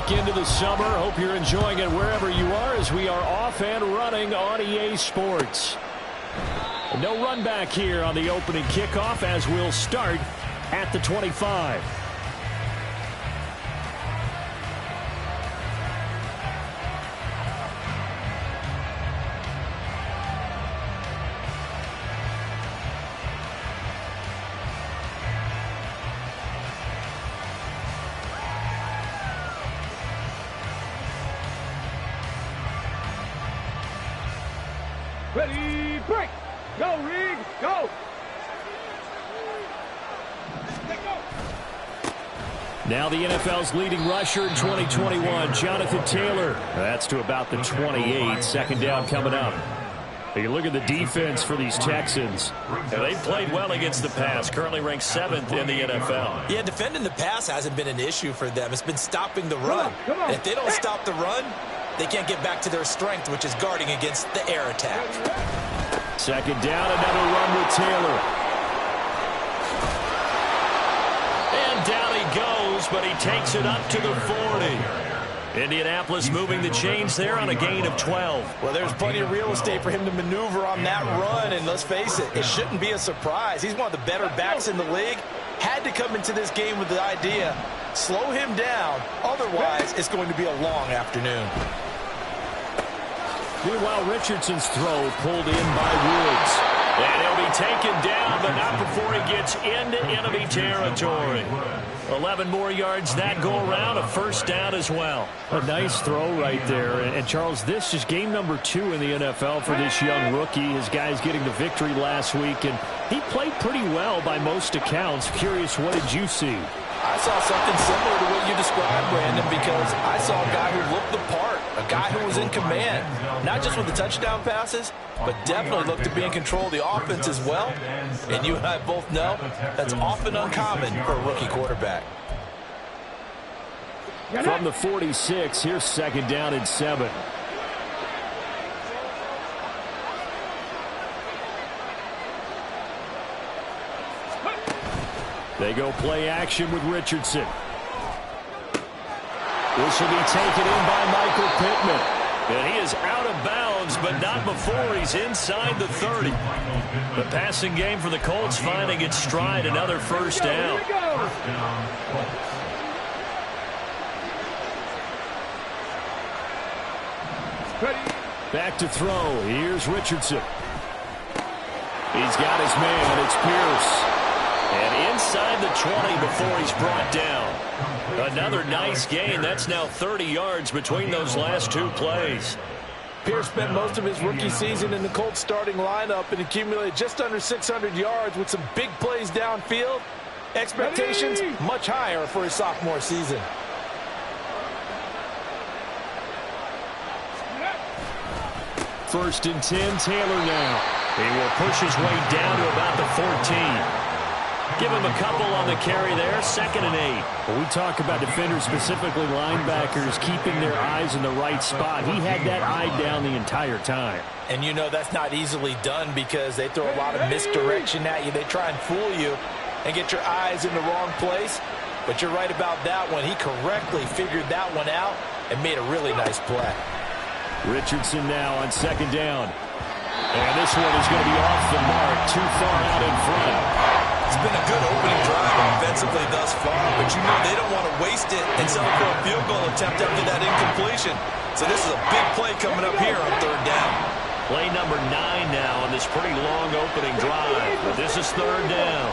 back into the summer. Hope you're enjoying it wherever you are as we are off and running on EA Sports. No run back here on the opening kickoff as we'll start at the 25. Ready, break! Go, Reed, go! Now the NFL's leading rusher in 2021, Jonathan Taylor. That's to about the 28. Second down coming up. You look at the defense for these Texans. Yeah, they've played well against the pass, currently ranked 7th in the NFL. Yeah, defending the pass hasn't been an issue for them. It's been stopping the run. Come on. And if they don't stop the run, they can't get back to their strength, which is guarding against the air attack. Second down, another run with Taylor. And down he goes, but he takes it up to the 40. Indianapolis moving the chains there on a gain of 12. Well, there's plenty of real estate for him to maneuver on that run, and let's face it, it shouldn't be a surprise. He's one of the better backs in the league. Had to come into this game with the idea, slow him down, otherwise it's going to be a long afternoon. Meanwhile, Richardson's throw pulled in by Woods. And he'll be taken down, but not before he gets into enemy territory. 11 more yards that go around, a first down as well. A nice throw right there. And Charles, this is game number 2 in the NFL for this young rookie. His guys getting the victory last week, and he played pretty well by most accounts. Curious, what did you see? I saw something similar to what you described, Brandon, because I saw a guy who looked the part, a guy who was in command, not just with the touchdown passes, but definitely looked to be in control of the offense as well. And you and I both know that's often uncommon for a rookie quarterback. From the 46, here's second down and 7. They go play action with Richardson. This will be taken in by Michael Pittman. And he is out of bounds, but not before he's inside the 30. The passing game for the Colts finding its stride, another first down. Back to throw. Here's Richardson. He's got his man. It's Pierce. And inside the 20 before he's brought down. Another nice gain. That's now 30 yards between those last 2 plays. Pierce spent most of his rookie season in the Colts starting lineup and accumulated just under 600 yards with some big plays downfield. Expectations much higher for his sophomore season. First and 10, Taylor now. He will push his way down to about the 14. Give him a couple on the carry there, 2nd and 8. Well, we talk about defenders, specifically linebackers, keeping their eyes in the right spot. He had that eye down the entire time. And you know that's not easily done because they throw a lot of misdirection at you. They try and fool you and get your eyes in the wrong place. But you're right about that one. He correctly figured that one out and made a really nice play. Richardson now on second down. And this one is going to be off the mark, too far out in front. It's been a good opening drive offensively thus far, but you know they don't want to waste it and settle for a field goal attempt after that incompletion. So this is a big play coming up here on 3rd down. Play number 9 now on this pretty long opening drive. But this is 3rd down.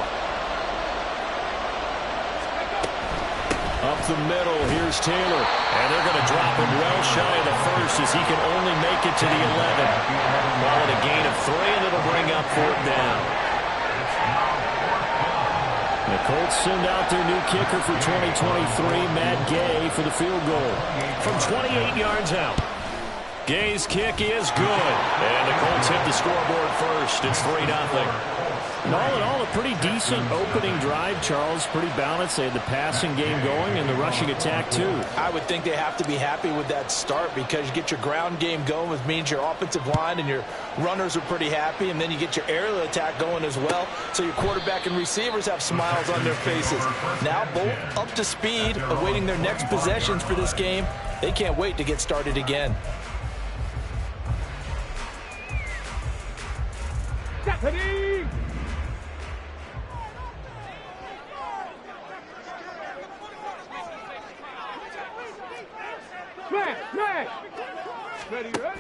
Up the middle, here's Taylor. And they're going to drop him well shy of the first as he can only make it to the 11. Call it a gain of 3, and it'll bring up 4th down. The Colts send out their new kicker for 2023, Matt Gay, for the field goal. From 28 yards out. Gay's kick is good. And the Colts hit the scoreboard first. It's 3-0. And all in all, a pretty decent opening drive, Charles. Pretty balanced. They had the passing game going and the rushing attack, too. I would think they have to be happy with that start because you get your ground game going, which means your offensive line and your runners are pretty happy, and then you get your aerial attack going as well, so your quarterback and receivers have smiles on their faces. Now both up to speed, awaiting their next possessions for this game. They can't wait to get started again. Deputy! Smash! Ready, ready?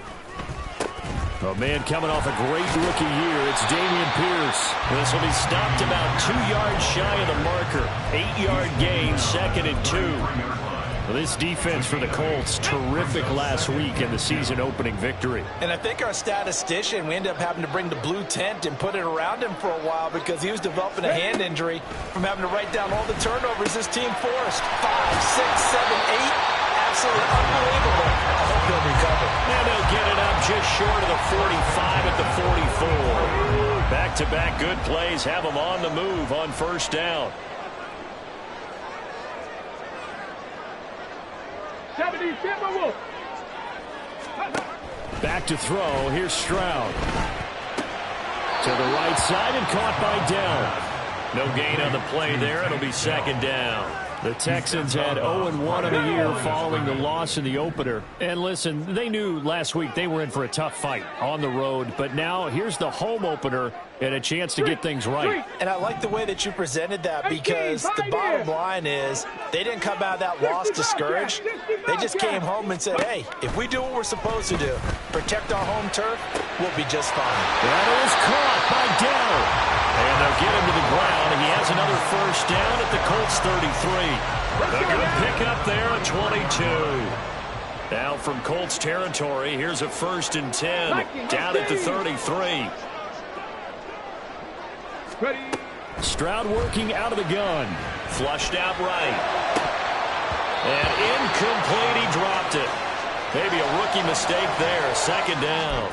A man coming off a great rookie year. It's Dameon Pierce. This will be stopped about 2 yards shy of the marker. 8-yard gain, 2nd and 2. Well, this defense for the Colts, terrific last week in the season-opening victory. And I think our statistician, we ended up having to bring the blue tent and put it around him for a while because he was developing a hand injury from having to write down all the turnovers this team forced. 5, 6, 7, 8. Absolutely unbelievable. I hope he'll recover. And they'll get it up just short of the 45 at the 44. Back-to-back good plays have them on the move on first down. 70 Timberwolves. Back to throw. Here's Stroud. To the right side and caught by Dell. No gain on the play there. It'll be 2nd down. The Texans had 0-1 on the year following the loss in the opener. And listen, they knew last week they were in for a tough fight on the road. But now here's the home opener and a chance to get things right. And I like the way that you presented that because the bottom line is they didn't come out of that loss discouraged. They just came home and said, hey, if we do what we're supposed to do, protect our home turf, we'll be just fine. That was caught by Dell. And they'll get him to the ground. He has another first down at the Colts 33. A good pickup there at 22. Now from Colts territory, here's a 1st and 10. Down at the 33. Stroud working out of the gun. Flushed out right. And incomplete. He dropped it. Maybe a rookie mistake there. 2nd down.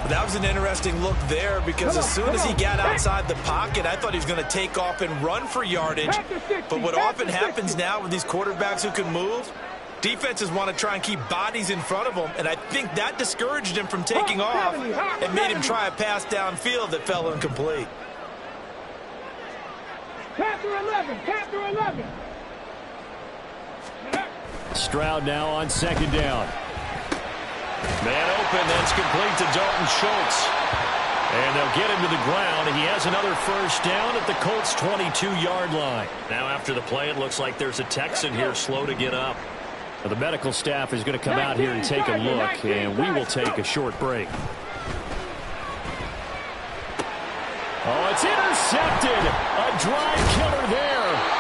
That was an interesting look there because as soon as he got outside the pocket, I thought he was going to take off and run for yardage. But what often happens now with these quarterbacks who can move, defenses want to try and keep bodies in front of them, and I think that discouraged him from taking off and made him try a pass downfield that fell incomplete. Panther 11. Stroud now on 2nd down. Man open, that's complete to Dalton Schultz. And they'll get him to the ground. He has another first down at the Colts' 22-yard line. Now after the play, it looks like there's a Texan here slow to get up. Well, the medical staff is going to come out here and take a look, and we will take a short break. Oh, it's intercepted. A drive killer there.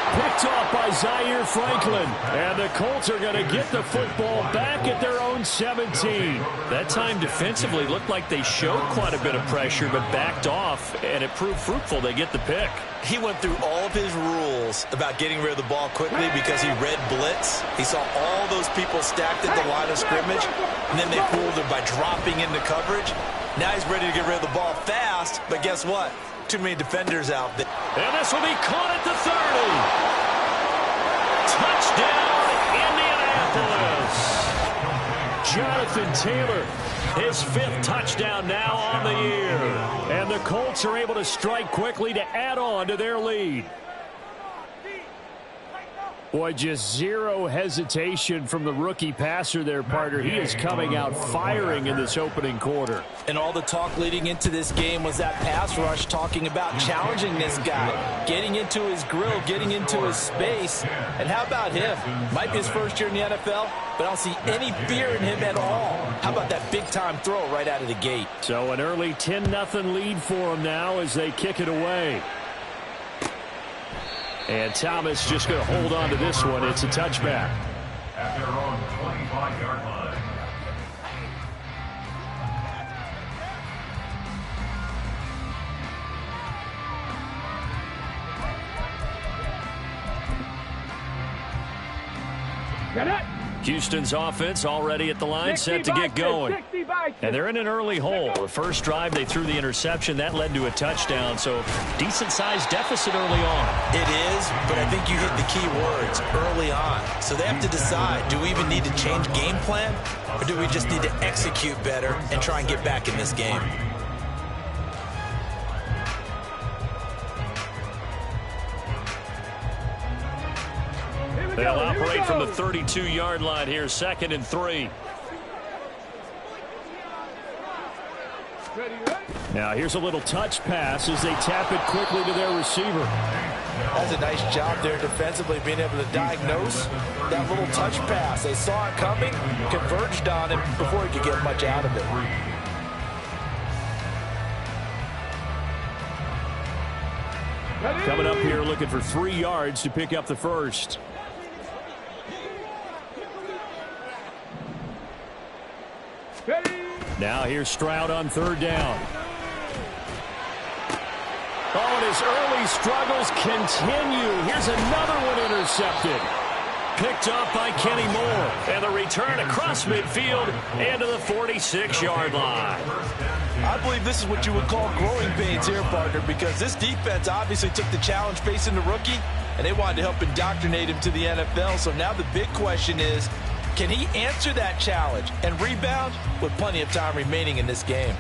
Picked off by Zaire Franklin. And the Colts are going to get the football back at their own 17. That time defensively looked like they showed quite a bit of pressure but backed off, and it proved fruitful. They get the pick. He went through all of his rules about getting rid of the ball quickly because he read blitz. He saw all those people stacked at the line of scrimmage, and then they fooled him by dropping into coverage. Now he's ready to get rid of the ball fast, but guess what? Too many defenders out there. And this will be caught at the 30. Touchdown, Indianapolis. Jonathan Taylor, his 5th touchdown now on the year. And the Colts are able to strike quickly to add on to their lead. Boy, just zero hesitation from the rookie passer there, partner. He is coming out firing in this opening quarter. And all the talk leading into this game was that pass rush talking about challenging this guy, getting into his grill, getting into his space. And how about him? Might be his first year in the NFL, but I don't see any fear in him at all. How about that big-time throw right out of the gate? So an early 10-0 lead for him now as they kick it away. And Thomas just going to hold on to this one. It's a touchback. At their own 25-yard line. Houston's offense already at the line, set to get going. 60 by And they're in an early hole. The first drive, they threw the interception. That led to a touchdown. So decent-sized deficit early on. It is, but I think you hit the key words, early on. So they have to decide, do we even need to change game plan? Or do we just need to execute better and try and get back in this game? They'll operate from the 32-yard line here, 2nd and 3. Now here's a little touch pass as they tap it quickly to their receiver. That's a nice job there defensively, being able to diagnose that little touch pass. They saw it coming, converged on him before he could get much out of it. Coming up here looking for 3 yards to pick up the first. Now here's Stroud on 3rd down. Oh, and his early struggles continue. Here's another one intercepted. Picked up by Kenny Moore. And the return across midfield and to the 46-yard line. I believe this is what you would call growing pains here, partner, because this defense obviously took the challenge facing the rookie, and they wanted to help indoctrinate him to the NFL. So now the big question is, can he answer that challenge and rebound with plenty of time remaining in this game?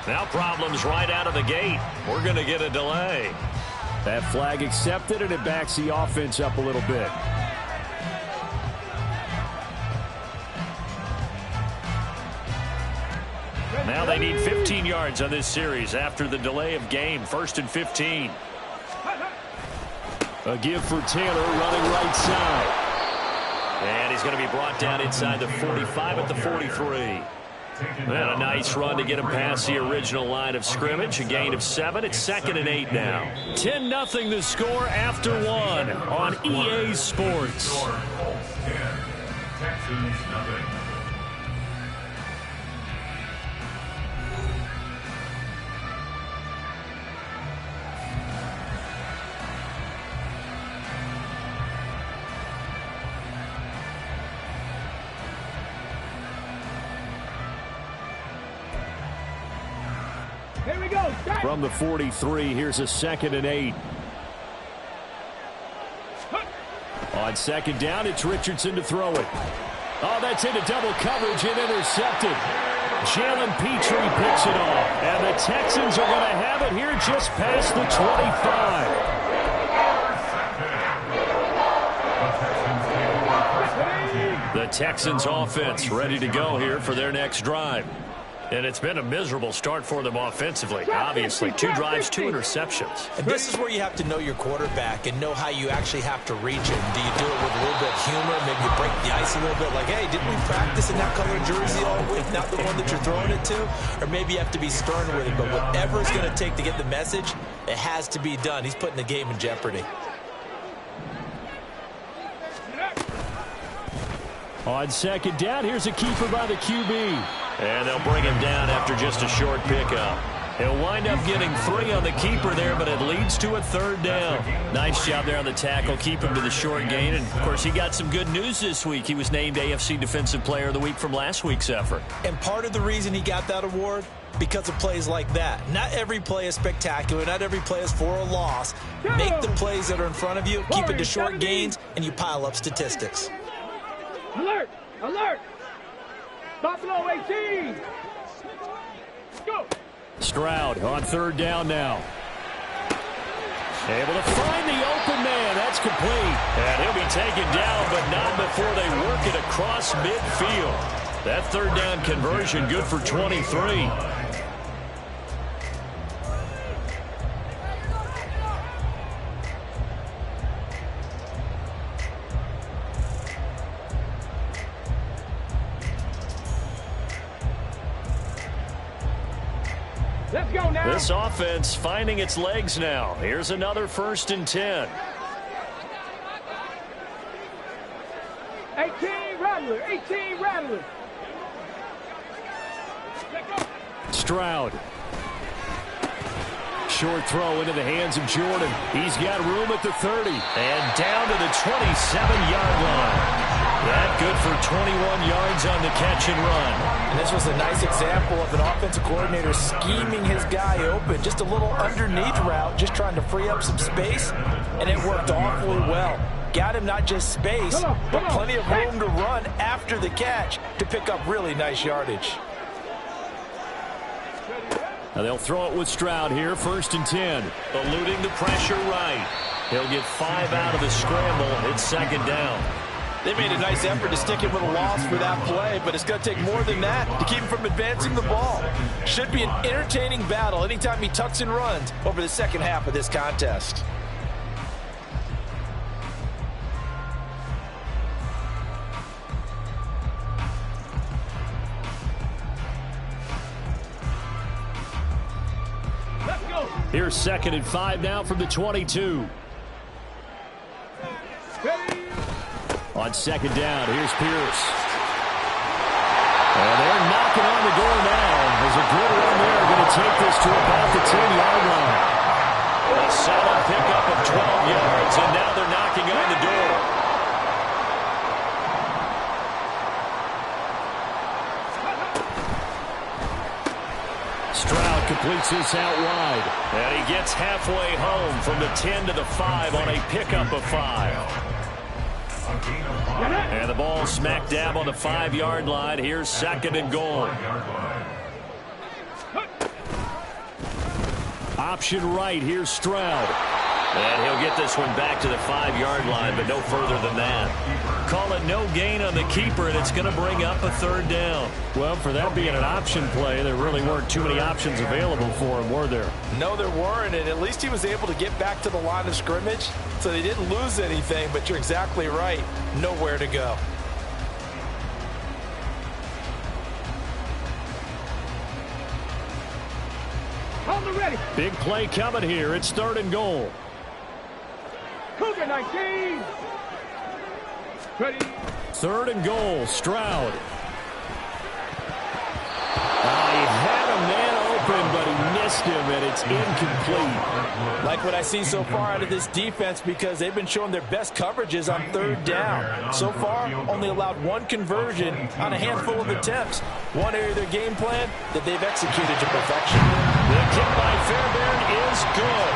Now problems right out of the gate. We're going to get a delay. That flag accepted, and it backs the offense up a little bit. Now they need 15 yards on this series after the delay of game. 1st and 15. A give for Taylor running right side. And he's going to be brought down inside the 45 at the 43. And a nice run to get him past the original line of scrimmage. A gain of 7. It's 2nd and 8 now. 10-0 the score after 1 on EA Sports. Texans nothing. Here we go. From the 43, here's a 2nd and 8. On 2nd down, it's Richardson to throw it. Oh, that's into double coverage and intercepted. Jalen Petrie picks it off. And the Texans are going to have it here just past the 25. The Texans offense ready to go here for their next drive. And it's been a miserable start for them offensively. Obviously, 2 drives, 2 interceptions. And this is where you have to know your quarterback and know how you actually have to reach him. Do you do it with a little bit of humor, maybe you break the ice a little bit, like, hey, didn't we practice in that color jersey all week, not the one that you're throwing it to? Or maybe you have to be stern with it, but whatever it's going to take to get the message, it has to be done. He's putting the game in jeopardy. On 2nd down, here's a keeper by the QB. And they'll bring him down after just a short pickup. He'll wind up getting 3 on the keeper there, but it leads to a 3rd down. Nice job there on the tackle. Keep him to the short gain. And, of course, he got some good news this week. He was named AFC Defensive Player of the Week from last week's effort. And part of the reason he got that award, because of plays like that. Not every play is spectacular. Not every play is for a loss. Make the plays that are in front of you, keep it to short gains, and you pile up statistics. Alert! Alert! Buffalo 18! Go! Stroud on 3rd down now. Able to find the open man. That's complete. And he'll be taken down, but not before they work it across midfield. That 3rd down conversion good for 23. Let's go now. This offense finding its legs now. Here's another 1st and 10. 18 Rattler, 18 Rattler. Stroud. Short throw into the hands of Jordan. He's got room at the 30. And down to the 27-yard line. That good for 21 yards on the catch and run. And this was a nice example of an offensive coordinator scheming his guy open. Just a little underneath route, just trying to free up some space, and it worked awfully well. Got him not just space, but plenty of room to run after the catch to pick up really nice yardage. Now they'll throw it with Stroud here, 1st and 10. Eluding the pressure right. He'll get 5 out of the scramble. It's 2nd down. They made a nice effort to stick him with a loss for that play, but it's going to take more than that to keep him from advancing the ball. Should be an entertaining battle anytime he tucks and runs over the second half of this contest. Here's 2nd and 5 now from the 22. On 2nd down, here's Pierce. And they're knocking on the door now. There's a good run there, going to take this to about the 10-yard line. A solid pickup of 12 yards, and now they're knocking on the door. Stroud completes this out wide. And he gets halfway home from the 10 to the 5 on a pickup of 5. And the ball smack dab on the 5-yard line. Here's 2nd and goal. Option right. Here's Stroud. And he'll get this one back to the 5-yard line, but no further than that. Call it no gain on the keeper, and it's going to bring up a 3rd down. Well, for that being an option play, there really weren't too many options available for him, were there? No, there weren't, and at least he was able to get back to the line of scrimmage, so they didn't lose anything, but you're exactly right. Nowhere to go. On the ready. Big play coming here. It's 3rd and goal. Cougar 19. Ready. 3rd and goal. Stroud. He had a man open, but he missed him, and it's incomplete. Like what I see so far out of this defense, because they've been showing their best coverages on 3rd down. So far, only allowed 1 conversion on a handful of attempts. One area of their game plan that they've executed to perfection. The kick by Fairbairn is good.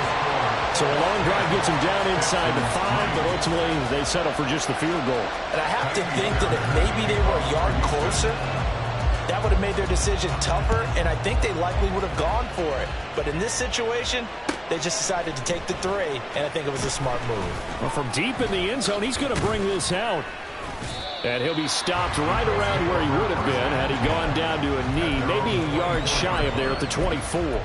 So a long drive gets him down inside the 5, but ultimately they settle for just the field goal. And I have to think that if maybe they were a yard closer, that would have made their decision tougher, and I think they likely would have gone for it. But in this situation, they just decided to take the 3, and I think it was a smart move. Well, from deep in the end zone, he's going to bring this out. And he'll be stopped right around where he would have been had he gone down to a knee, maybe a yard shy of there at the 24.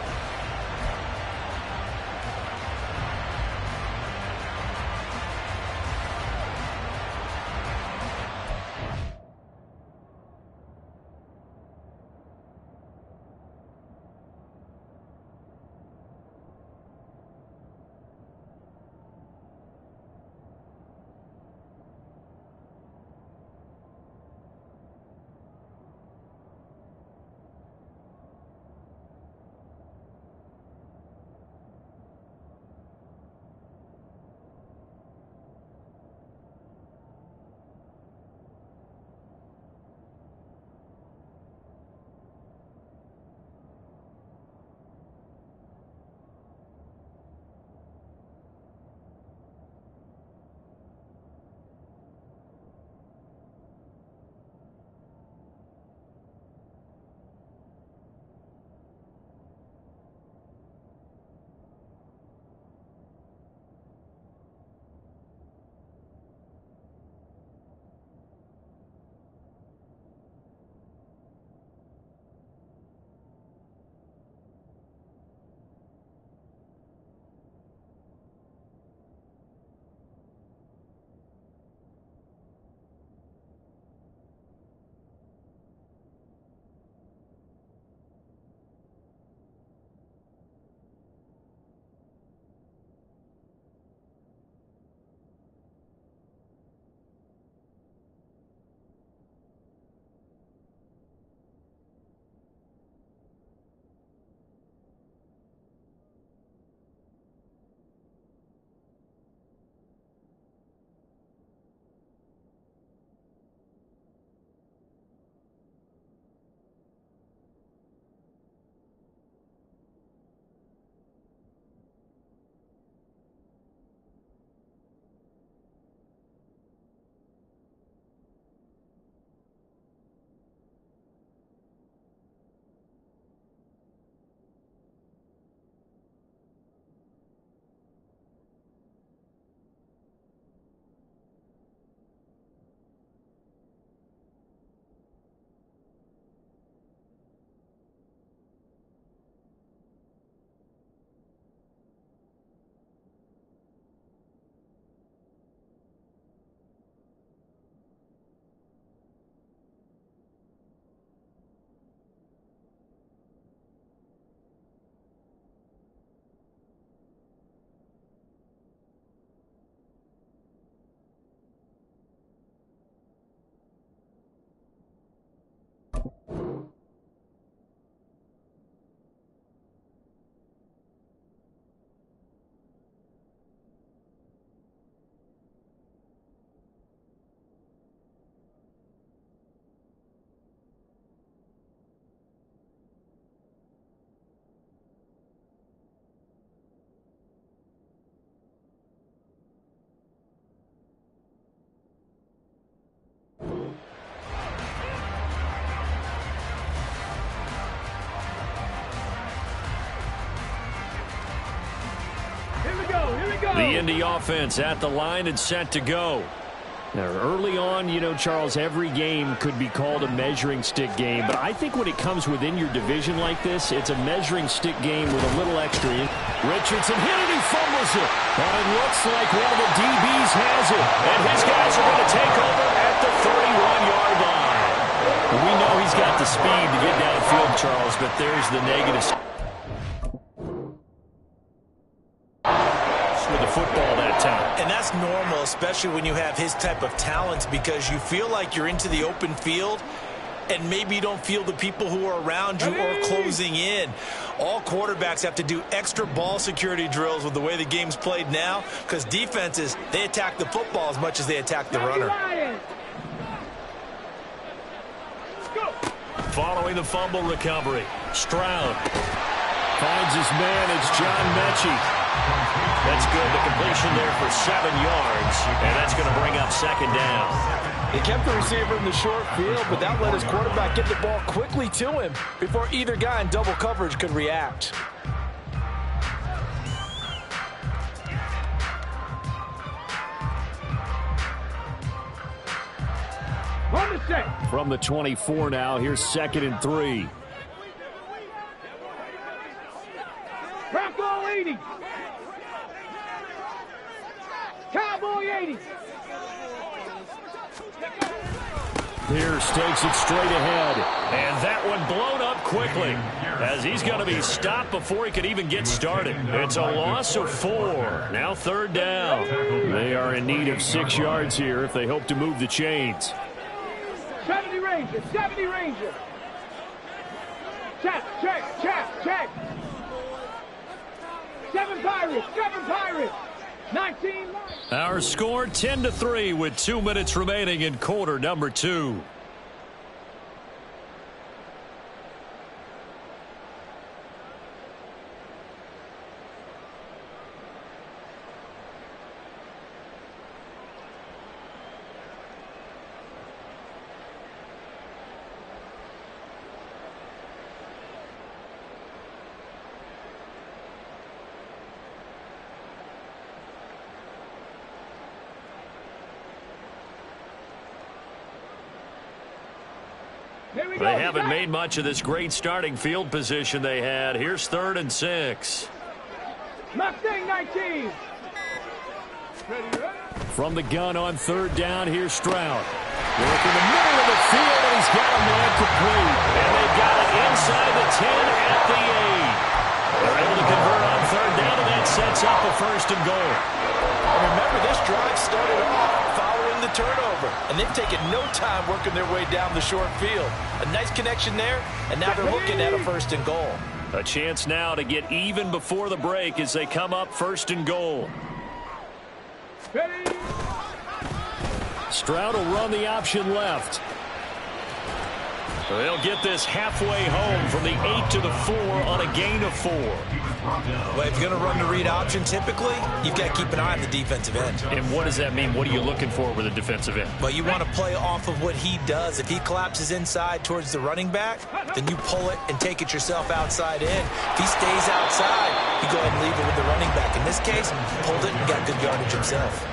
go. The Indy offense at the line and set to go. Now, early on, you know, Charles, every game could be called a measuring stick game. But I think when it comes within your division like this, it's a measuring stick game with a little extra. Richardson hit it, he fumbles it. And it looks like one of the DBs has it. And his guys are going to take over at the 31-yard line. We know he's got the speed to get downfield, Charles, but there's the negative. With the football that time. And that's normal, especially when you have his type of talent, because you feel like you're into the open field and maybe you don't feel the people who are around you or closing in. All quarterbacks have to do extra ball security drills with the way the game's played now, because defenses, they attack the football as much as they attack the runner. Following the fumble recovery, Stroud finds his man. It's John Mechie. That's good. The completion there for 7 yards, and that's going to bring up second down. He kept the receiver in the short field, but that let his quarterback get the ball quickly to him before either guy in double coverage could react. On the set. From the 24 now, here's 2nd and 3. Bronco 80. Cowboy 80. Pierce takes it straight ahead. And that one blown up quickly as he's going to be stopped before he could even get started. It's a loss of 4. Now 3rd down. They are in need of 6 yards here if they hope to move the chains. 70 Ranger. 70 Ranger. Check, check, check, check. 7 Pirates. 7 Pirates. 19. Our score 10-3 with 2 minutes remaining in quarter number 2. They haven't made much of this great starting field position they had. Here's 3rd and 6. Mustang 19. From the gun on 3rd down, here's Stroud. Work in the middle of the field, and he's got a man complete. And they've got it inside the 10 at the 8. They're able to convert on 3rd down, and that sets up a 1st and goal. And remember, this drive started off following the turnover, and they've taken no time working their way down the short field. A nice connection there, and now they're looking at a 1st and goal. A chance now to get even before the break as they come up 1st and goal. Ready. Stroud will run the option left. So they'll get this halfway home from the 8 to the 4 on a gain of 4. Well, if you're going to run the read option, typically, you've got to keep an eye on the defensive end. And what does that mean? What are you looking for with a defensive end? Well, you want to play off of what he does. If he collapses inside towards the running back, then you pull it and take it yourself outside in. If he stays outside, you go ahead and leave it with the running back. In this case, pulled it and got good yardage himself.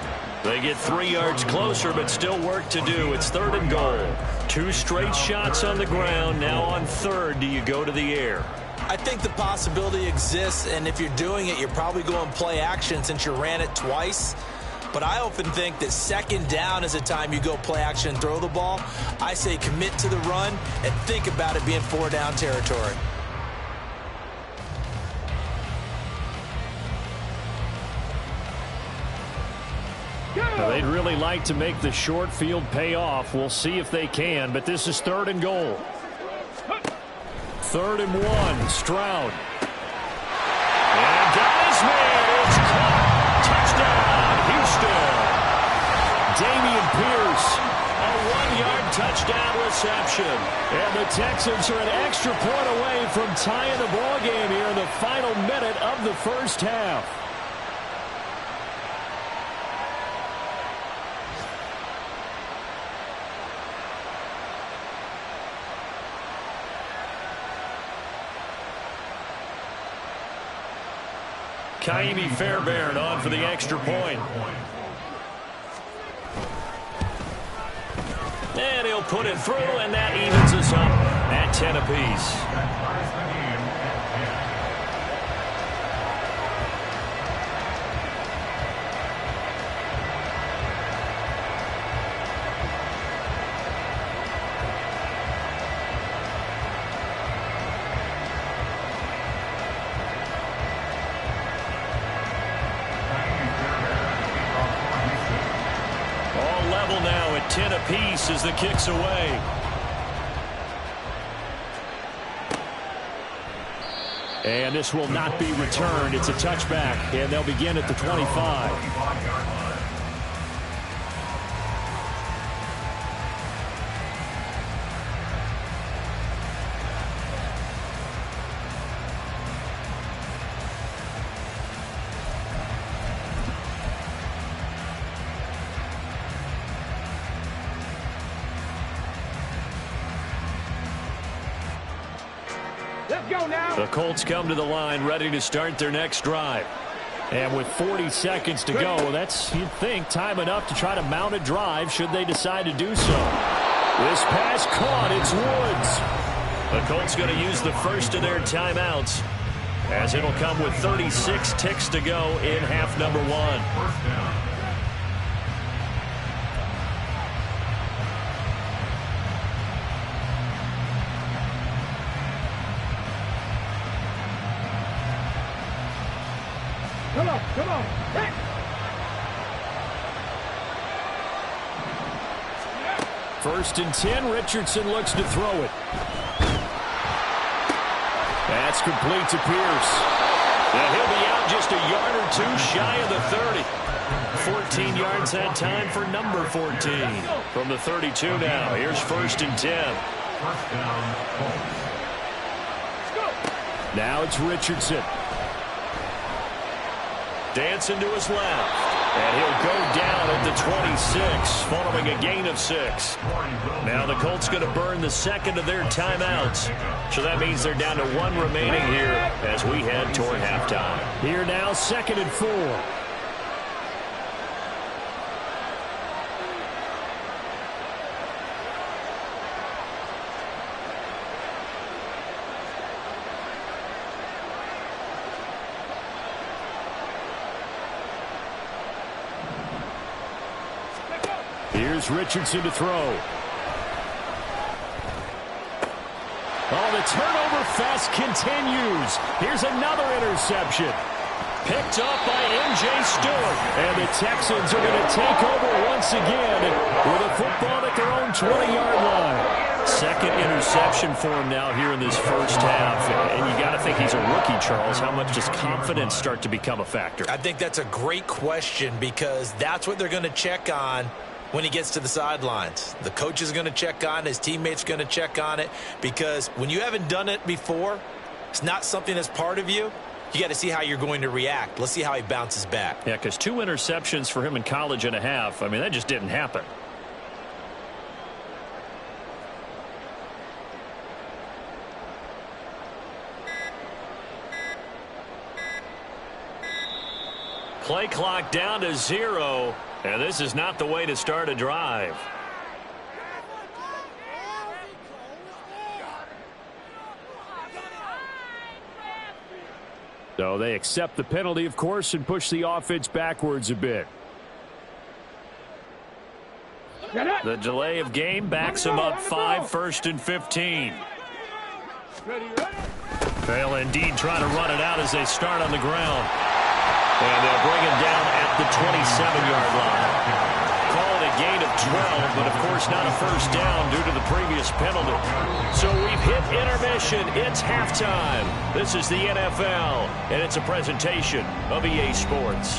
They get 3 yards closer, but still work to do. It's 3rd and goal. 2 straight shots on the ground. Now on 3rd, do you go to the air? I think the possibility exists, and if you're doing it, you're probably going play action since you ran it twice. But I often think that 2nd down is a time you go play action and throw the ball. I say commit to the run and think about it being 4-down territory. Now, they'd really like to make the short field pay off. We'll see if they can, but this is 3rd and goal. 3rd and 1, Stroud. And got his man. It's caught. Touchdown, Houston. Damian Pierce. A 1-yard touchdown reception. And the Texans are an extra point away from tying the ball game here in the final minute of the 1st half. Ka'imi Fairbairn on for the extra point. And he'll put it through, and that evens us up at 10 apiece. Now at 10 apiece as the kick's away. And this will not be returned. It's a touchback, and they'll begin at the 25. The Colts come to the line ready to start their next drive. And with 40 seconds to go, that's, you'd think, time enough to try to mount a drive should they decide to do so. This pass caught. It's Woods. The Colts going to use the first of their timeouts, as it'll come with 36 ticks to go in half number one. Come on. Hey. First and 10. Richardson looks to throw it. That's complete to Pierce. And he'll be out just a yard or two shy of the 30. 14 yards that time for number 14. From the 32 now. Here's first and 10. Now it's Richardson. Dancing to his left. And he'll go down at the 26, following a gain of 6. Now the Colts going to burn the second of their timeouts. So that means they're down to 1 remaining here as we head toward halftime. Here now, 2nd and 4. Here's Richardson to throw. Oh, the turnover fest continues. Here's another interception. Picked up by M.J. Stewart. And the Texans are going to take over once again with a football at their own 20-yard line. Second interception for him now here in this first half. And you got to think he's a rookie, Charles. How much does confidence start to become a factor? I think that's a great question because that's what they're going to check on when he gets to the sidelines. The coach is going to check on it. His teammates going to check on it because when you haven't done it before, it's not something that's part of you. You got to see how you're going to react. Let's see how he bounces back. Yeah, because 2 interceptions for him in college and a half. I mean, that just didn't happen. Play clock down to 0. And this is not the way to start a drive. So they accept the penalty, of course, and push the offense backwards a bit. The delay of game backs him up 5, 1st and 15. They'll indeed try to run it out as they start on the ground. And they'll bring him down at the 27-yard line. Call it a gain of 12, but of course not a first down due to the previous penalty. So we've hit intermission. It's halftime. This is the NFL, and it's a presentation of EA Sports.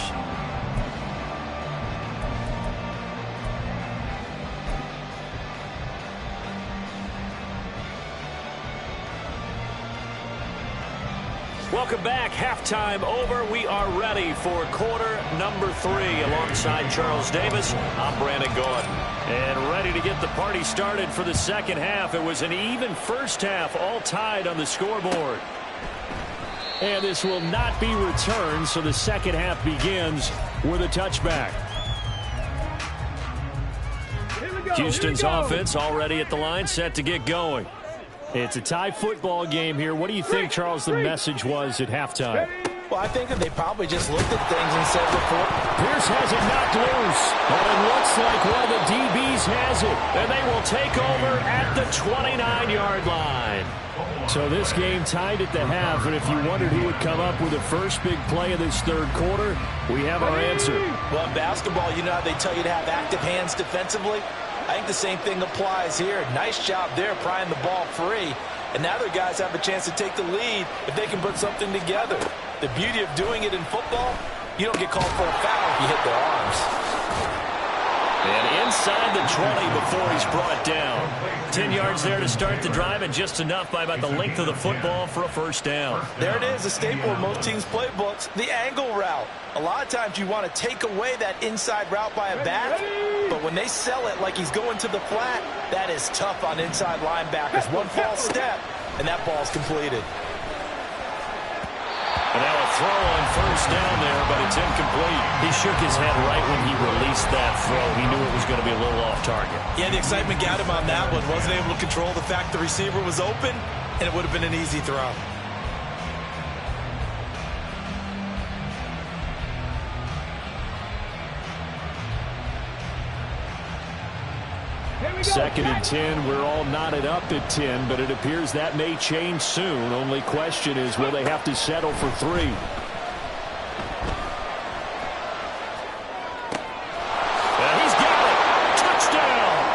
Welcome back. Halftime over. We are ready for quarter number 3 alongside Charles Davis. I'm Brandon Gaudin. And ready to get the party started for the second half. It was an even first half, all tied on the scoreboard. And this will not be returned, so the second half begins with a touchback. Houston's offense already at the line, set to get going. It's a tie football game here. What do you think, Charles, the message was at halftime? Well, I think that they probably just looked at things and said before. Pierce has it knocked loose, but it looks like one of the DBs has it. And they will take over at the 29-yard line. So this game tied at the half, and if you wondered who would come up with the first big play of this third quarter, we have our answer. Well, in basketball, you know how they tell you to have active hands defensively? I think the same thing applies here. Nice job there prying the ball free. And now their guys have a chance to take the lead if they can put something together. The beauty of doing it in football, you don't get called for a foul if you hit their arms. And inside the 20 before he's brought down. 10 yards there to start the drive, and just enough by about the length of the football for a first down. There it is, a staple in most teams' playbooks, the angle route. A lot of times you want to take away that inside route by a back, but when they sell it like he's going to the flat, that is tough on inside linebackers. One false step, and that ball's completed. And now a throw on first down there, but it's incomplete. He shook his head right when he released that throw. He knew it was going to be a little off target. Yeah, the excitement got him on that one. Wasn't able to control the fact the receiver was open, and it would have been an easy throw. Second and 10. We're all knotted up at 10, but it appears that may change soon. Only question is, will they have to settle for 3? He's got it. Touchdown.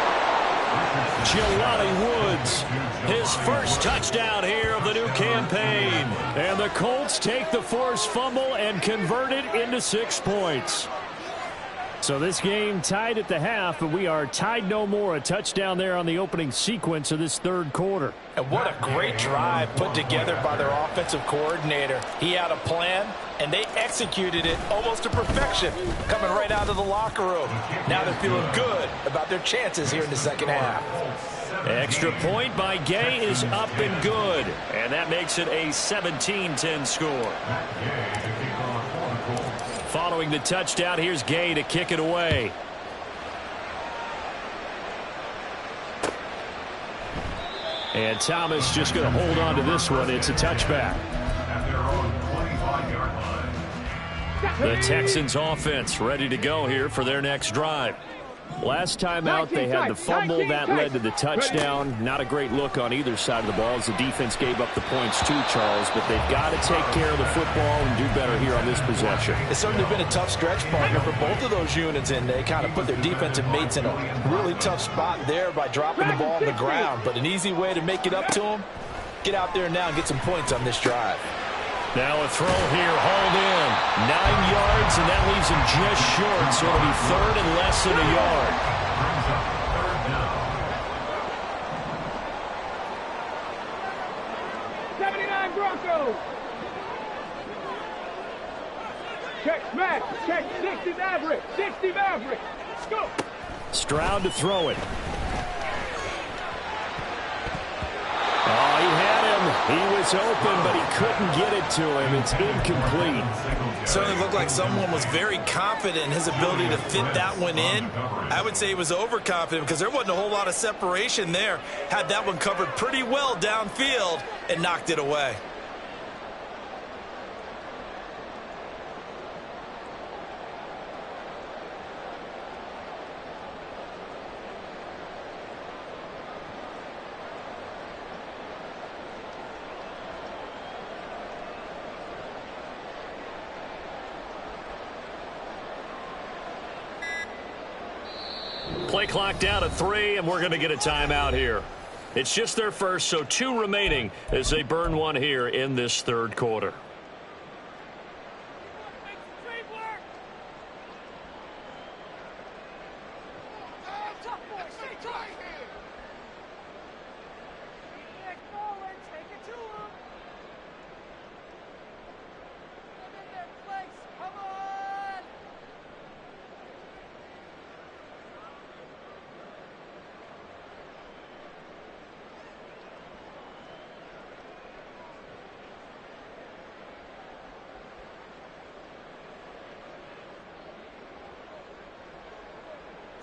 Jelani Woods, His first touchdown here of the new campaign. and the Colts take the forced fumble and convert it into 6 points. So this game tied at the half, but we are tied no more. A touchdown there on the opening sequence of this third quarter. And what a great drive put together by their offensive coordinator. He had a plan, and they executed it almost to perfection, coming right out of the locker room. Now they're feeling good about their chances here in the second half. Extra point by Gay is up and good. And that makes it a 17-10 score. Following the touchdown, here's Gay to kick it away. And Thomas just going to hold on to this one. It's a touchback. At their own 25-yard line. The Texans offense ready to go here for their next drive. Last time out, they had the fumble. That led to the touchdown. Not a great look on either side of the ball as the defense gave up the points too, Charles. But they've got to take care of the football and do better here on this possession. It's certainly been a tough stretch, partner, for both of those units, and they kind of put their defensive mates in a really tough spot there by dropping the ball on the ground. But an easy way to make it up to them, get out there now and get some points on this drive. Now a throw here, hauled in. 9 yards, and that leaves him just short. So it'll be third and less than a yard. Brings up third down. 79 Broncos. Check smash. Check 60 Maverick. 60 Maverick. Let's go. Stroud to throw it. Oh, he had him. He was open, but he couldn't get it to him. It's incomplete. Certainly looked like someone was very confident in his ability to fit that one in. I would say he was overconfident because there wasn't a whole lot of separation there. Had that one covered pretty well downfield and knocked it away. Play clock down to 3, and we're going to get a timeout here. It's just their first, so 2 remaining as they burn one here in this third quarter.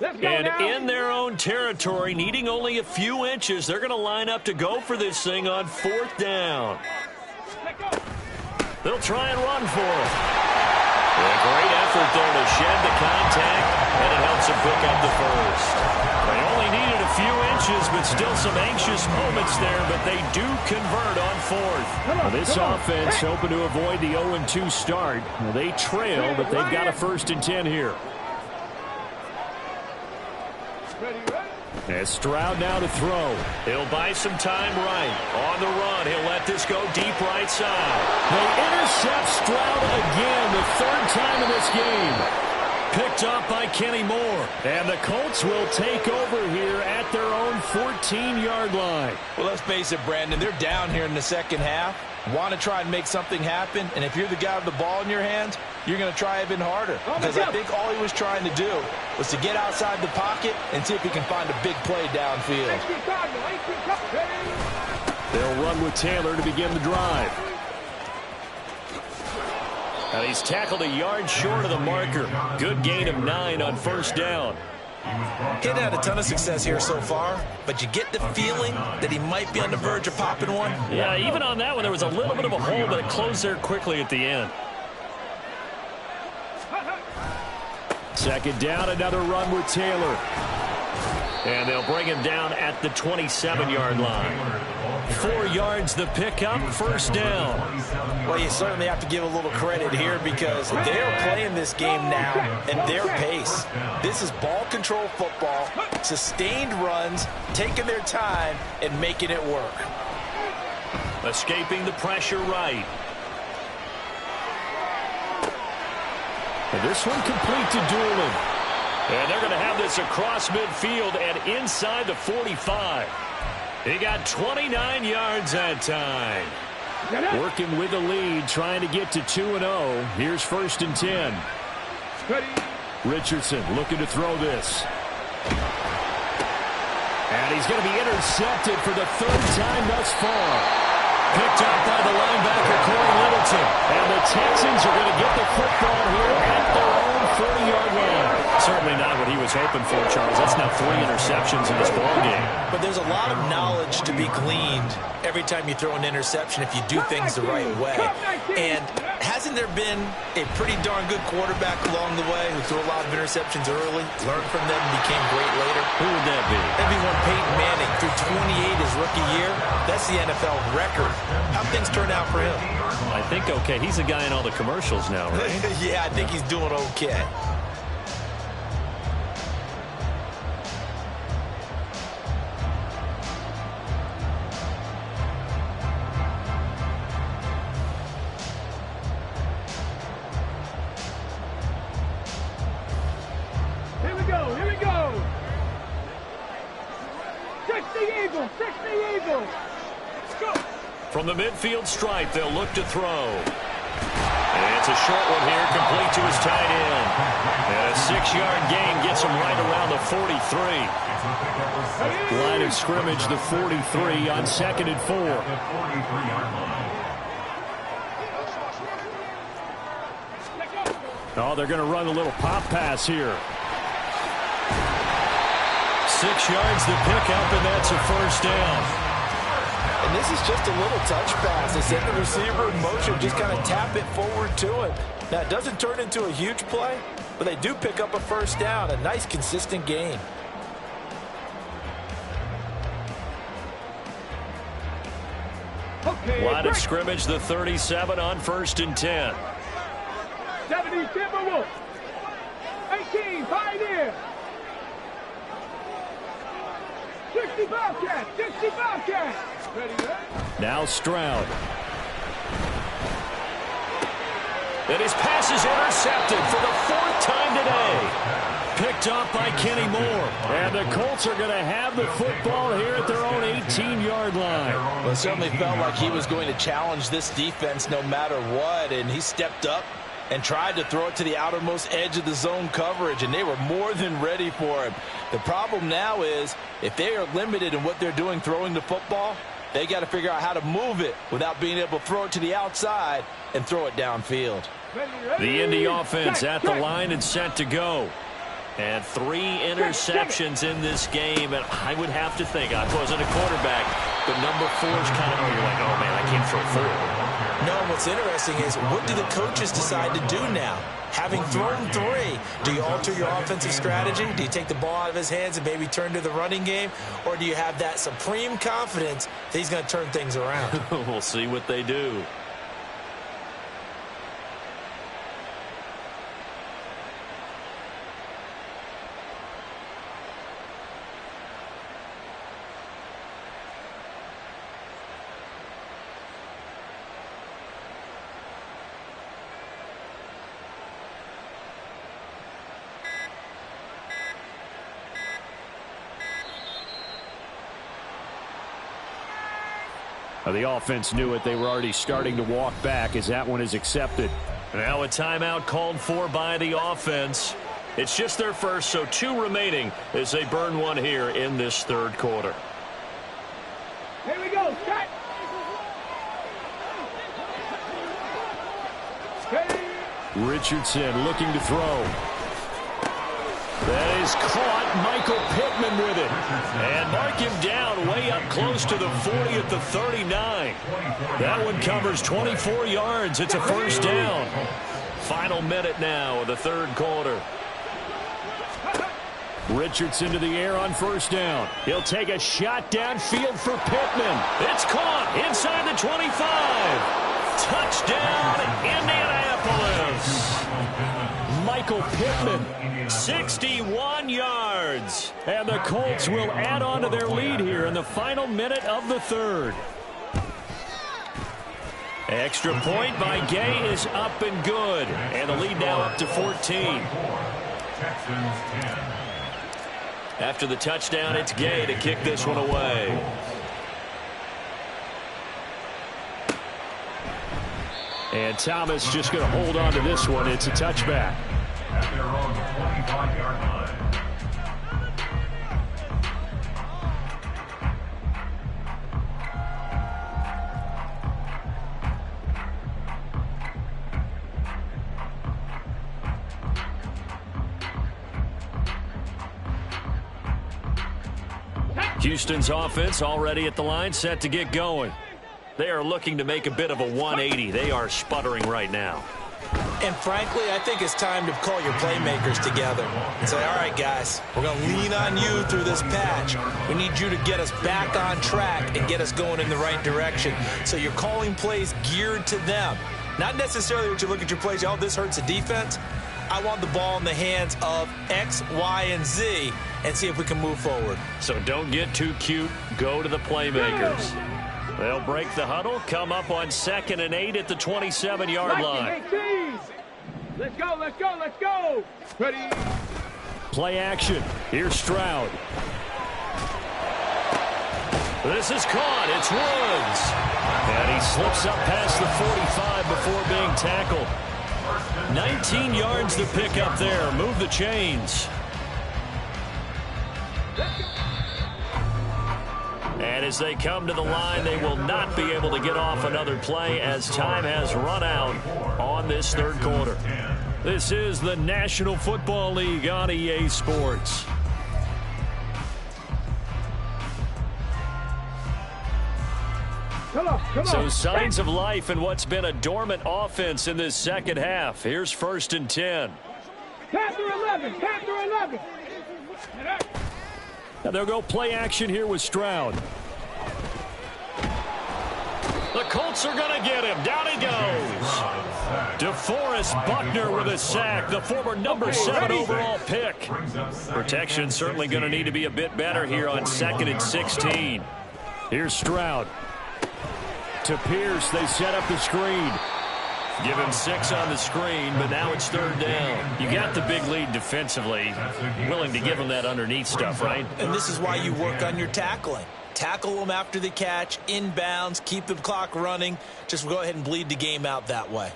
Let's go And now. in their own territory, needing only a few inches, they're going to line up to go for this thing on 4th down. Let go. They'll try and run for it. A great effort there to shed the contact, and it helps them pick up the first. They only needed a few inches, but still some anxious moments there, but they do convert on 4th. Well, this offense hoping to avoid the 0-2 start. Well, they trail, but they've got a 1st and 10 here. Ready, ready. And Stroud now to throw. He'll buy some time right. On the run, he'll let this go deep right side. They intercept Stroud again, the 3rd time in this game. Picked up by Kenny Moore. And the Colts will take over here at their own 14-yard line. Well, let's face it, Brandon, they're down here in the second half. Want to try and make something happen, and if you're the guy with the ball in your hands, you're going to try even harder. Because I think all he was trying to do was to get outside the pocket and see if he can find a big play downfield. They'll run with Taylor to begin the drive. And he's tackled a yard short of the marker. Good gain of 9 on 1st down. He hadn't had a ton of success here so far, but you get the feeling that he might be on the verge of popping one. Yeah, even on that one, there was a little bit of a hole, but it closed there quickly at the end. 2nd down, another run with Taylor. And they'll bring him down at the 27-yard line. 4 yards the pickup, 1st down. Well, you certainly have to give a little credit here because they're playing this game now at their pace. This is ball control football, sustained runs, taking their time, and making it work. Escaping the pressure right. And this one complete to Doolin. And they're going to have this across midfield and inside the 45. He got 29 yards that time. Working with the lead, trying to get to 2-0. Here's 1st and 10. Richardson looking to throw this. And he's going to be intercepted for the 3rd time thus far. Picked up by the linebacker, Corey Littleton. And the Texans are going to get the football here at their own 40-yard line. Certainly not what he was hoping for, Charles. That's now 3 interceptions in this ballgame. But there's a lot of knowledge to be gleaned every time you throw an interception if you do things the right way. And hasn't there been a pretty darn good quarterback along the way who threw a lot of interceptions early, learned from them, and became great later? Who would that be? That'd be one Peyton Manning threw 28 his rookie year. That's the NFL record. How things turn out for him? I think okay. He's the guy in all the commercials now, right? Yeah, I think he's doing okay. Here we go, here we go. 60 Eagles, 60 Eagles. Let's go. From the midfield stripe, they'll look to throw. And it's a short one here, complete to his tight end. And a 6-yard gain gets him right around the 43. Line of scrimmage, the 43 on 2nd and 4. Oh, they're going to run a little pop pass here. 6 yards the pickup, and that's a 1st down. And this is just a little touch pass. They set the receiver in motion, just kind of tap it forward to him. Now, it doesn't turn into a huge play, but they do pick up a 1st down, a nice, consistent gain. Line of scrimmage, the 37 on 1st and 10. 70 Timberwolves. 18 Pioneer. 60 Bobcats, 60 Bobcats. Ready, ready? Now Stroud. And his pass is intercepted for the 4th time today. Picked up by Kenny Moore. And the Colts are going to have the football here at their own 18-yard line. Well, it certainly felt like he was going to challenge this defense no matter what, and he stepped up and tried to throw it to the outermost edge of the zone coverage, and they were more than ready for him. The problem now is if they are limited in what they're doing throwing the football, they got to figure out how to move it without being able to throw it to the outside and throw it downfield. Ready, ready. The Indy offense at the line and set to go. And 3 interceptions in this game, and I would have to think, I wasn't a quarterback, but number 4 is kind of, you're like, oh man, I can't throw 4. No, what's interesting is, what do the coaches decide to do now? Having thrown 3, do you alter your offensive strategy? Do you take the ball out of his hands and maybe turn to the running game? Or do you have that supreme confidence that he's going to turn things around? We'll see what they do. The offense knew it. They were already starting to walk back as that one is accepted. Now a timeout called for by the offense. It's just their first, so 2 remaining as they burn one here in this third quarter. Here we go. Shot. Richardson looking to throw. That is caught. Michael Pittman with it. And mark him down way up close to the 40 at the 39. That one covers 24 yards. It's a first down. Final minute now of the third quarter. Richardson to the air on first down. He'll take a shot downfield for Pittman. It's caught inside the 25. Touchdown, Indianapolis. Michael Pittman. 61 yards. And the Colts will add on to their lead here in the final minute of the third. Extra point by Gay is up and good. And the lead now up to 14. After the touchdown, it's Gay to kick this one away. And Thomas just going to hold on to this one. It's a touchback. At their own 25-yard line. Houston's offense already at the line, set to get going. They are looking to make a bit of a 180. They are sputtering right now. And frankly, I think it's time to call your playmakers together and say, all right, guys, we're going to lean on you through this patch. We need you to get us back on track and get us going in the right direction. So you're calling plays geared to them. Not necessarily what you look at your plays, oh, this hurts the defense. I want the ball in the hands of X, Y, and Z and see if we can move forward. So don't get too cute. Go to the playmakers. They'll break the huddle, come up on 2nd and 8 at the 27-yard line. Let's go, let's go, let's go. Ready. Play action. Here's Stroud. This is caught. It's Woods. And he slips up past the 45 before being tackled. 19 yards to pick up there. Move the chains. And as they come to the line, they will not be able to get off another play as time has run out on this third quarter. This is the National Football League on EA Sports. Come on. So signs of life in what's been a dormant offense in this second half. Here's 1st and 10. Panther 11. Now they'll go play action here with Stroud. The Colts are going to get him. Down he goes. DeForest Buckner with a sack, the former number 7 overall pick. Protection certainly going to need to be a bit better here on 2nd and 16. Here's Stroud. To Pierce, they set up the screen. Give him 6 on the screen, but now it's 3rd down. You got the big lead defensively. Willing to give him that underneath stuff, right? And this is why you work on your tackling. Tackle them after the catch, inbounds, keep the clock running. Just go ahead and bleed the game out that way.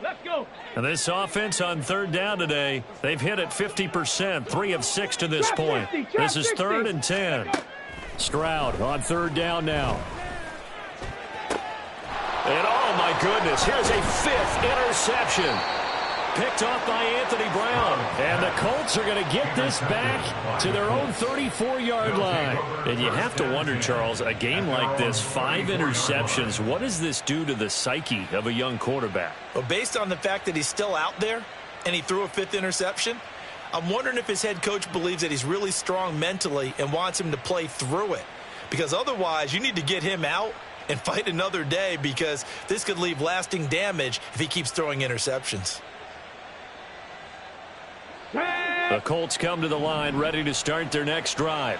Let's go. And this offense on 3rd down today, they've hit it 50%, 3 of 6 to this point. This is 3rd and 10. Stroud on 3rd down now. And oh my goodness. Here's a 5th interception. Picked off by Anthony Brown. And the Colts are going to get this back to their own 34-yard line. And you have to wonder, Charles, a game like this, 5 interceptions, what does this do to the psyche of a young quarterback? Well, based on the fact that he's still out there and he threw a 5th interception, I'm wondering if his head coach believes that he's really strong mentally and wants him to play through it. Because otherwise, you need to get him out and fight another day, because this could leave lasting damage if he keeps throwing interceptions. The Colts come to the line ready to start their next drive.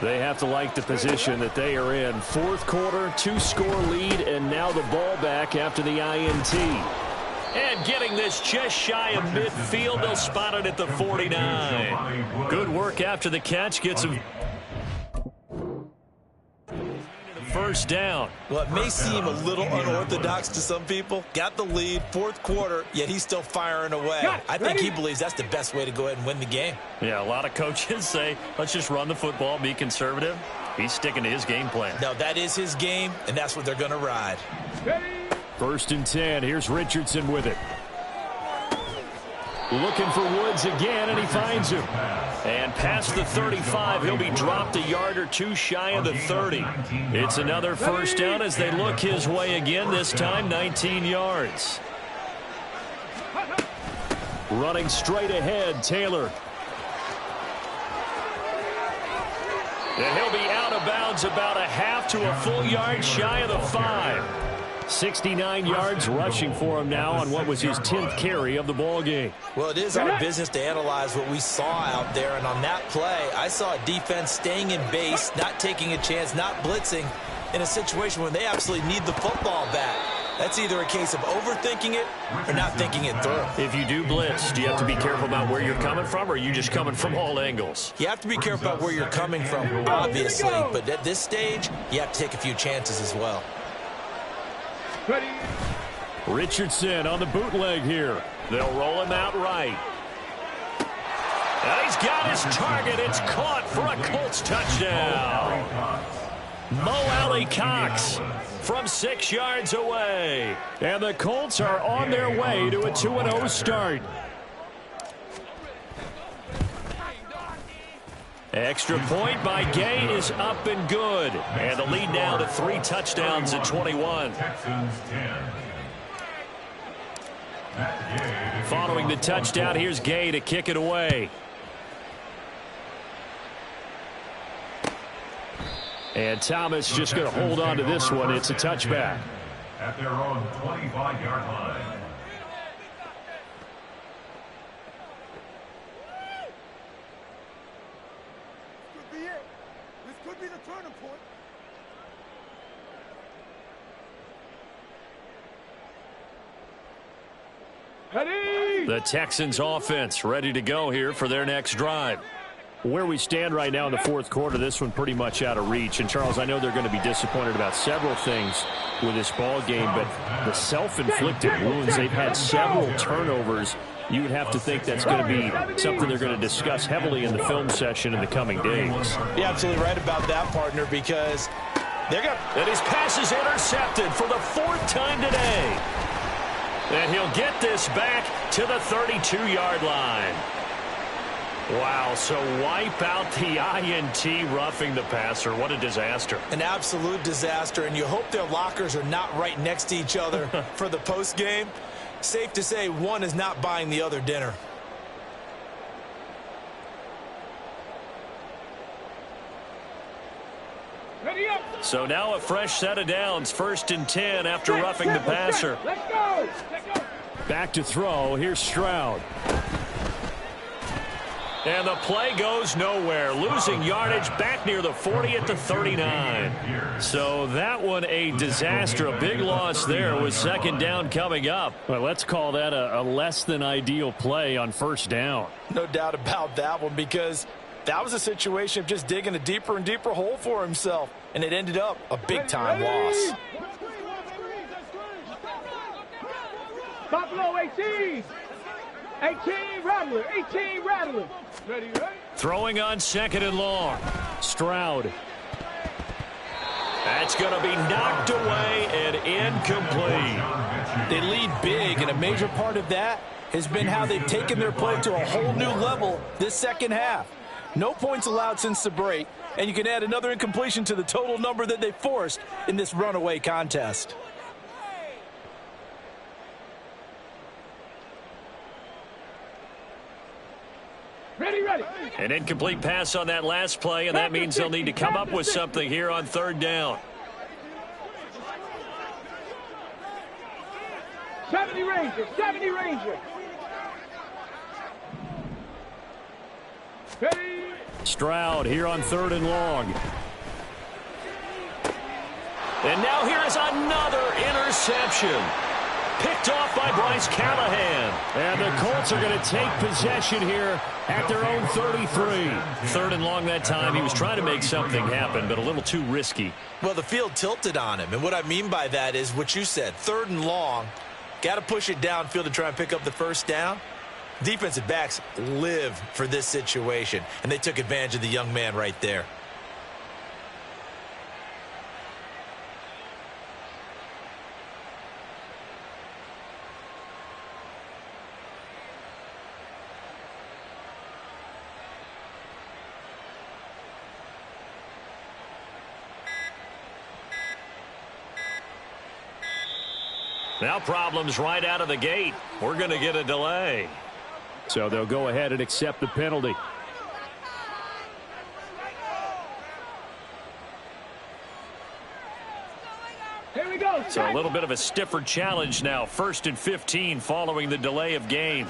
They have to like the position that they are in. 4th quarter, 2-score lead, and now the ball back after the INT. And getting this just shy of midfield, they'll spot it at the 49. Good work after the catch. Gets him first down. Well, it may seem a little unorthodox to some people. Got the lead, 4th quarter, yet he's still firing away. I think he believes that's the best way to go ahead and win the game. Yeah, a lot of coaches say, let's just run the football, be conservative. He's sticking to his game plan. No, that is his game, and that's what they're going to ride. 1st and 10. Here's Richardson with it. Looking for Woods again, and he finds him. And past the 35, he'll be dropped a yard or 2 shy of the 30. It's another first down as they look his way again, this time 19 yards. Running straight ahead, Taylor. And he'll be out of bounds about a half to a full yard shy of the 5. 69 yards rushing for him now on what was his 10th carry of the ball game. Well, it is our business to analyze what we saw out there, and on that play, I saw a defense staying in base, not taking a chance, not blitzing in a situation where they absolutely need the football back. That's either a case of overthinking it or not thinking it through. If you do blitz, do you have to be careful about where you're coming from, or are you just coming from all angles? You have to be careful about where you're coming from, obviously, but at this stage, you have to take a few chances as well. Richardson on the bootleg here. They'll roll him out right. And he's got his target. It's caught for a Colts touchdown. Mo Alley-Cox from 6 yards away. And the Colts are on their way to a 2-0 start. Extra point by Gay is up and good. And the lead now to 3 touchdowns at 21. Following the touchdown, here's Gay to kick it away. And Thomas just going to hold on to this one. It's a touchback. At their own 25-yard line. The Texans offense ready to go here for their next drive. Where we stand right now in the 4th quarter, this one pretty much out of reach. And, Charles, I know they're going to be disappointed about several things with this ball game, but the self-inflicted wounds, they've had several turnovers. You would have to think that's going to be something they're going to discuss heavily in the film session in the coming days. You're absolutely right about that, partner, because they're going to... And his pass is intercepted for the 4th time today. And he'll get this back to the 32-yard line. Wow, so wipe out the INT, roughing the passer. What a disaster. An absolute disaster, and you hope their lockers are not right next to each other for the postgame. Safe to say one is not buying the other dinner. So now a fresh set of downs, 1st and 10 after roughing the passer. Let's go. Back to throw. Here's Stroud. And the play goes nowhere. Losing yardage back near the 40 at the 39. So that one a disaster. A big loss there with 2nd down coming up. Well, let's call that a less than ideal play on 1st down. No doubt about that one, because that was a situation of just digging a deeper and deeper hole for himself. And it ended up a big-time loss. Buffalo 18. 18 Rattler. 18 Rattler. Ready, right? Throwing on 2nd and long. Stroud. That's going to be knocked away and incomplete. They lead big, and a major part of that has been how they've taken their play to a whole new level this second half. No points allowed since the break, and you can add another incompletion to the total number that they forced in this runaway contest. Ready, ready. An incomplete pass on that last play, and that means they'll need to come up with something here on third down. 70 Rangers, 70 Rangers. Ready. Stroud here on third and long. And now here is another interception. Picked off by Bryce Callahan. And the Colts are going to take possession here at their own 33. Third and long that time. He was trying to make something happen, but a little too risky. Well, the field tilted on him, and what I mean by that is what you said, third and long. Got to push it downfield to try and pick up the first down. Defensive backs live for this situation, and they took advantage of the young man right there. Now problems right out of the gate. We're going to get a delay. So they'll go ahead and accept the penalty. Here we go. So a little bit of a stiffer challenge now. 1st and 15 following the delay of game.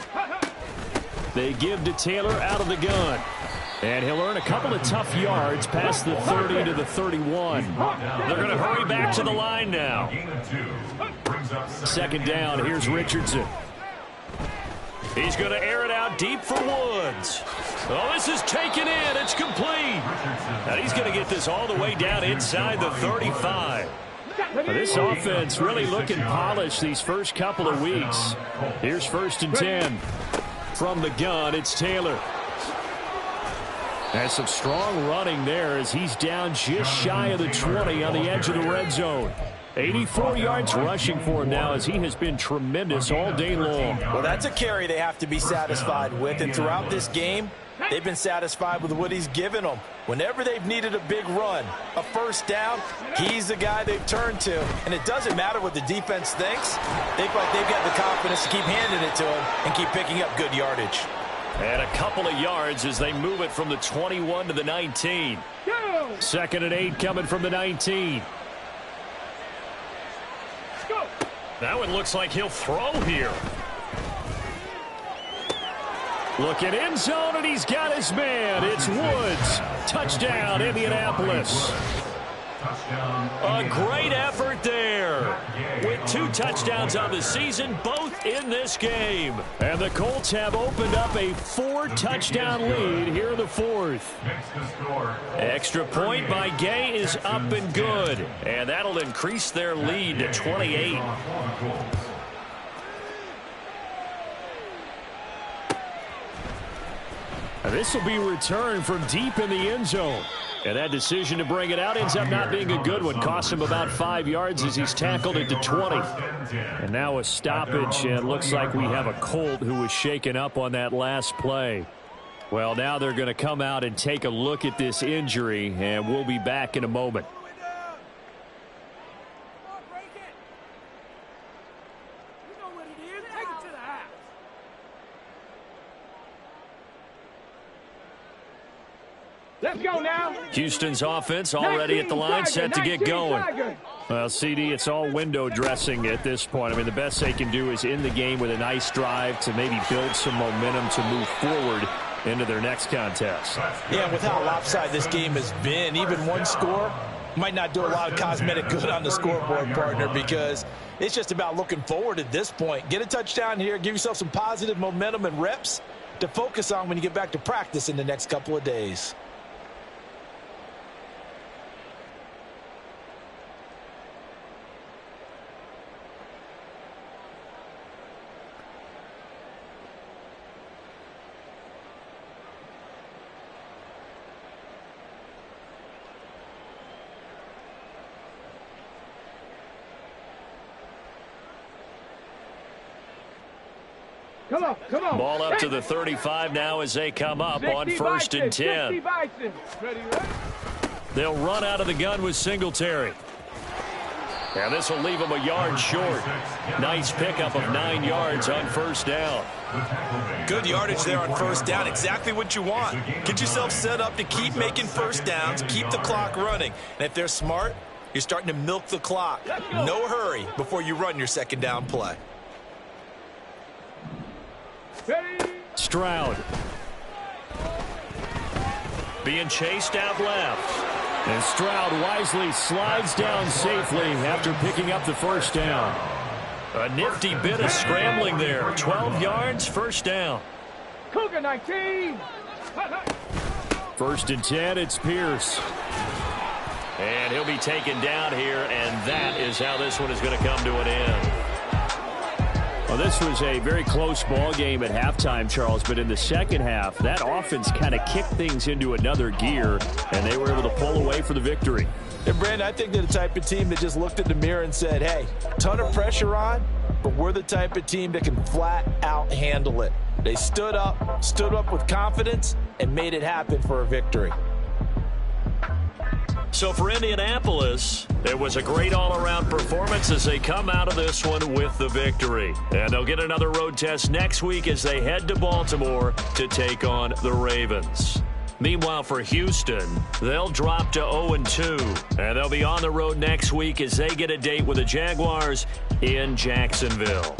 They give to Taylor out of the gun. And he'll earn a couple of tough yards past the 30 to the 31. They're going to hurry back to the line now. Second down, here's Richardson. He's going to air it out deep for Woods. Oh, this is taken in. It's complete. And he's going to get this all the way down inside the 35. This offense really looking polished these first couple of weeks. Here's 1st and 10. From the gun, it's Taylor. And some strong running there as he's down just shy of the 20 on the edge of the red zone. 84 yards rushing for him now as he has been tremendous all day long. Well, that's a carry they have to be satisfied with, and throughout this game, they've been satisfied with what he's given them. Whenever they've needed a big run, a first down, he's the guy they've turned to. And it doesn't matter what the defense thinks. They feel like they've got the confidence to keep handing it to him and keep picking up good yardage. And a couple of yards as they move it from the 21 to the 19. 2nd and 8 coming from the 19. That one looks like he'll throw here. Looking end zone, and he's got his man. It's Woods. Touchdown, Indianapolis. A great effort there. With 2 touchdowns on the season, both in this game. And the Colts have opened up a 4-touchdown lead here in the 4th. Extra point by Gay is up and good. And that'll increase their lead to 28. And this will be returned from deep in the end zone. And that decision to bring it out ends up not being a good one. Cost him about 5 yards as he's tackled it to 20. And now a stoppage, and looks like we have a Colt who was shaken up on that last play. Well, now they're going to come out and take a look at this injury, and we'll be back in a moment. Let's go now. Houston's offense already at the line, set to get going. Well, CD, it's all window dressing at this point. I mean, the best they can do is in the game with a nice drive to maybe build some momentum to move forward into their next contest. Yeah, with how lopsided this game has been, even one score might not do a lot of cosmetic good on the scoreboard, partner, because it's just about looking forward at this point. Get a touchdown here, give yourself some positive momentum and reps to focus on when you get back to practice in the next couple of days. Come on, come on. Ball up to the 35 now as they come up on 1st and 10. They'll run out of the gun with Singletary. And this will leave them a yard short. Nice pickup of 9 yards on 1st down. Good yardage there on 1st down. Exactly what you want. Get yourself set up to keep making 1st downs, keep the clock running. And if they're smart, you're starting to milk the clock. No hurry before you run your 2nd down play. Stroud. Being chased out left. And Stroud wisely slides down safely after picking up the 1st down. A nifty bit of scrambling there. 12 yards, 1st down. Cougar 19. 1st and 10, it's Pierce. And he'll be taken down here, and that is how this one is going to come to an end. Well, this was a very close ball game at halftime, Charles, but in the second half, that offense kind of kicked things into another gear, and they were able to pull away for the victory. And, Brandon, I think they're the type of team that just looked in the mirror and said, hey, ton of pressure on, but we're the type of team that can flat out handle it. They stood up with confidence, and made it happen for a victory. So for Indianapolis, it was a great all-around performance as they come out of this one with the victory. And they'll get another road test next week as they head to Baltimore to take on the Ravens. Meanwhile, for Houston, they'll drop to 0-2, and they'll be on the road next week as they get a date with the Jaguars in Jacksonville.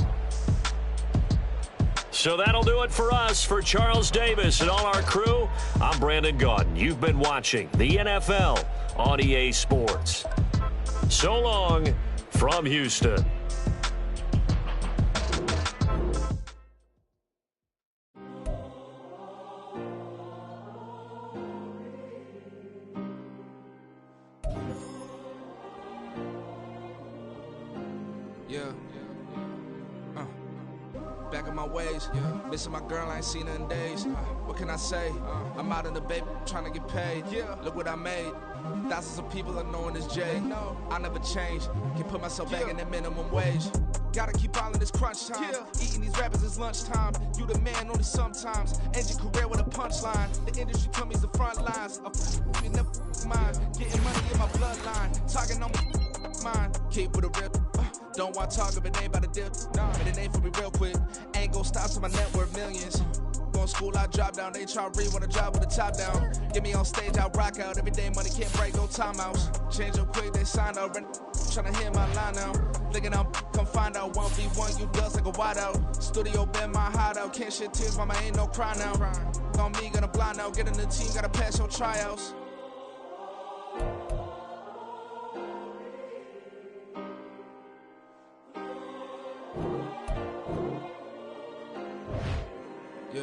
So that'll do it for us. For Charles Davis and all our crew, I'm Brandon Gaudin. You've been watching the NFL on EA Sports. So long from Houston. Yeah. Back in my ways, missing my girl, I ain't seen her in days. What can I say? I'm out in the baby, trying to get paid. Look what I made. Thousands of people are knowing this Jay. I never change. Can put myself back in that minimum wage. Gotta keep all in this crunch time. Eating these rappers is lunchtime. You the man only sometimes. End your career with a punchline. The industry told me the front lines. You never mind. Getting money in my bloodline. Talking on mine. Keep with a rip. Don't want talk if it ain't about to dip. But it ain't for me real quick. Ain't gon' stop till my net worth millions. Going school, I drop down. They try to read when I drop with the top down. Get me on stage, I rock out. Every day money can't break, no timeouts. Change up quick, they sign up. Tryna hear my line now. Thinking I'm come find out 1v1, you dust like a wideout. Studio been my hideout. Can't shed tears, mama ain't no cry now. On me, gonna blind out. Get in the team, gotta pass your tryouts. Yeah.